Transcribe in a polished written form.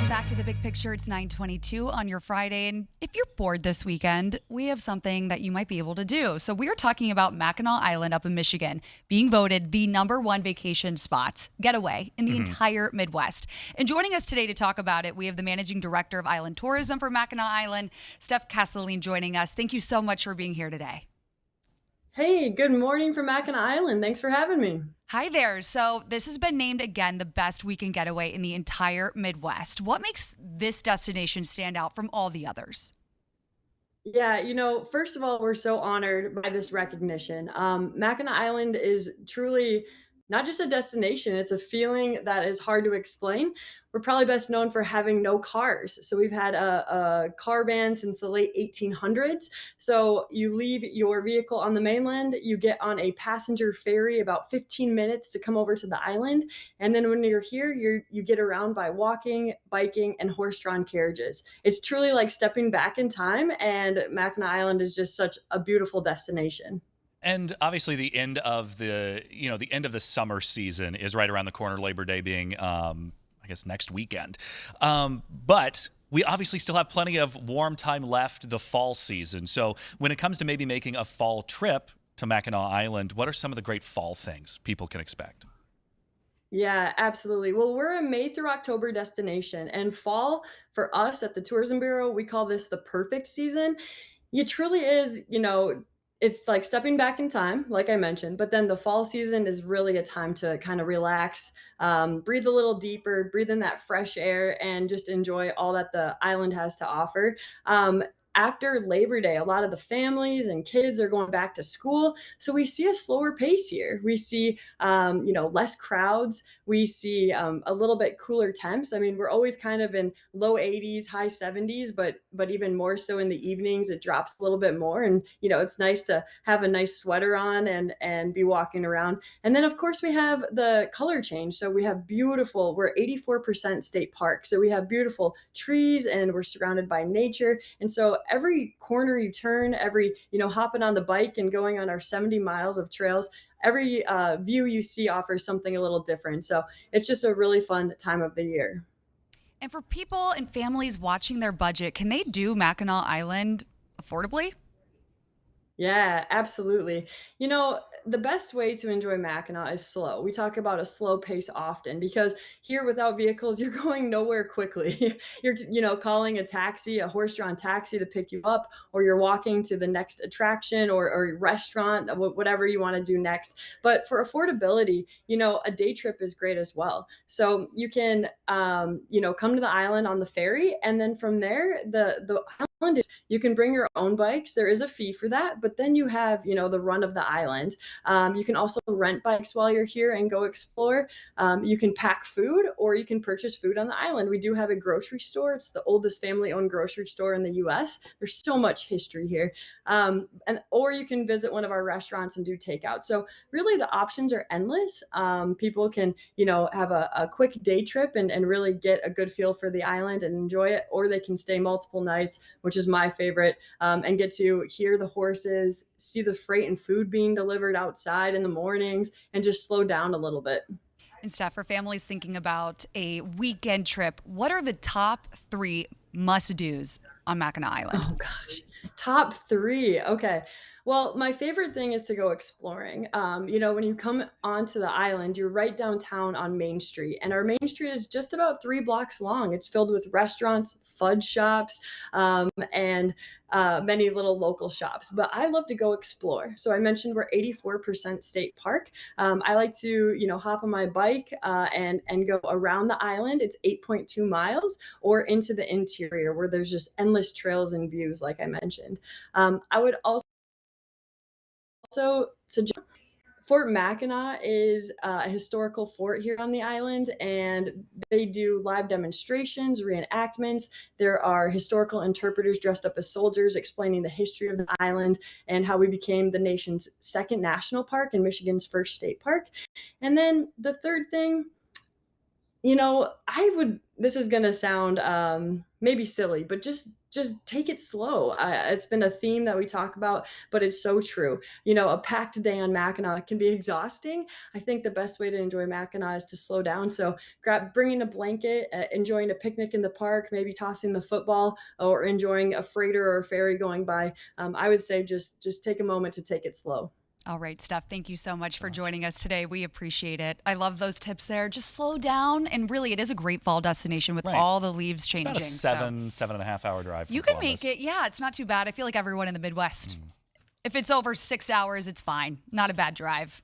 Welcome back to the Big Picture. It's 9:22 on your Friday. And if you're bored this weekend, we have something that you might be able to do. So we are talking about Mackinac Island up in Michigan being voted the #1 vacation spot, getaway in the entire Midwest. And joining us today to talk about it, we have the Managing Director of Island Tourism for Mackinac Island, Steph Castelline, joining us. Thank you so much for being here today. Hey, good morning from Mackinac Island. Thanks for having me. Hi there. So, this has been named again the best weekend getaway in the entire Midwest. What makes this destination stand out from all the others? Yeah, first of all, we're so honored by this recognition. Mackinac Island is truly not just a destination, it's a feeling that is hard to explain. We're probably best known for having no cars. So we've had a car ban since the late 1800s. So you leave your vehicle on the mainland, you get on a passenger ferry about 15 minutes to come over to the island. And then when you're here, you get around by walking, biking, and horse-drawn carriages. It's truly like stepping back in time, and Mackinac Island is just such a beautiful destination. And obviously, the end of the summer season is right around the corner. Labor Day being, I guess, next weekend. But we obviously still have plenty of warm time left. The fall season. So when it comes to maybe making a fall trip to Mackinac Island, what are some of the great fall things people can expect? Yeah, absolutely. Well, we're a May through October destination, and fall for us at the Tourism Bureau, we call this the perfect season. It truly is, it's like stepping back in time, like I mentioned, but then the fall season is really a time to kind of relax, breathe a little deeper, breathe in that fresh air, and just enjoy all that the island has to offer. After Labor Day, a lot of the families and kids are going back to school. So we see a slower pace here. We see, less crowds. We see a little bit cooler temps. I mean, we're always kind of in low 80s, high 70s, but even more so in the evenings, it drops a little bit more. And it's nice to have a nice sweater on and be walking around. And then of course we have the color change. So we have beautiful. We're 84% state park, so we have beautiful trees and we're surrounded by nature. And so every corner you turn, every hopping on the bike and going on our 70 miles of trails, every view you see offers something a little different. So it's just a really fun time of the year. And for people and families watching their budget, can they do Mackinac Island affordably? Yeah, absolutely. The best way to enjoy Mackinac is slow. We talk about a slow pace often because here without vehicles, you're going nowhere quickly. Calling a taxi, a horse-drawn taxi to pick you up, or you're walking to the next attraction or restaurant, whatever you want to do next. But for affordability, a day trip is great as well. So you can, come to the island on the ferry, and then from there, the island is you can bring your own bikes. There is a fee for that, but then you have, the run of the island. You can also rent bikes while you're here and go explore. You can pack food or you can purchase food on the island. We do have a grocery store. It's the oldest family-owned grocery store in the U.S. There's so much history here. And or you can visit one of our restaurants and do takeout. So really the options are endless. People can, have a quick day trip and really get a good feel for the island and enjoy it, or they can stay multiple nights, which is my favorite, and get to hear the horses, see the freight and food being delivered outside in the mornings, and just slow down a little bit. And Steph, for families thinking about a weekend trip, what are the top three must dos on Mackinac Island? Oh gosh. Top 3. Okay. Well, my favorite thing is to go exploring. When you come onto the island, you're right downtown on Main Street, and our Main Street is just about 3 blocks long. It's filled with restaurants, fudge shops, and many little local shops. But I love to go explore. So I mentioned we're 84% state park. I like to, hop on my bike and go around the island. It's 8.2 miles, or into the interior where there's just endless trails and views, like I mentioned. I would also suggest Fort Mackinac is a historical fort here on the island, and they do live demonstrations, reenactments. There are historical interpreters dressed up as soldiers explaining the history of the island and how we became the nation's second national park and Michigan's first state park. And then the third thing, This is gonna sound, maybe silly, but just take it slow. It's been a theme that we talk about, but it's so true. A packed day on Mackinac can be exhausting. I think the best way to enjoy Mackinac is to slow down. So bringing a blanket, enjoying a picnic in the park, maybe tossing the football, or enjoying a freighter or a ferry going by. I would say just take a moment to take it slow. All right, Steph, thank you so much for joining us today. We appreciate it. I love those tips there. Just slow down. And really, it is a great fall destination with Right. all the leaves changing. About a seven and a half hour drive from You can Columbus. make it. Yeah, it's not too bad. I feel like everyone in the Midwest, if it's over 6 hours, it's fine. Not a bad drive.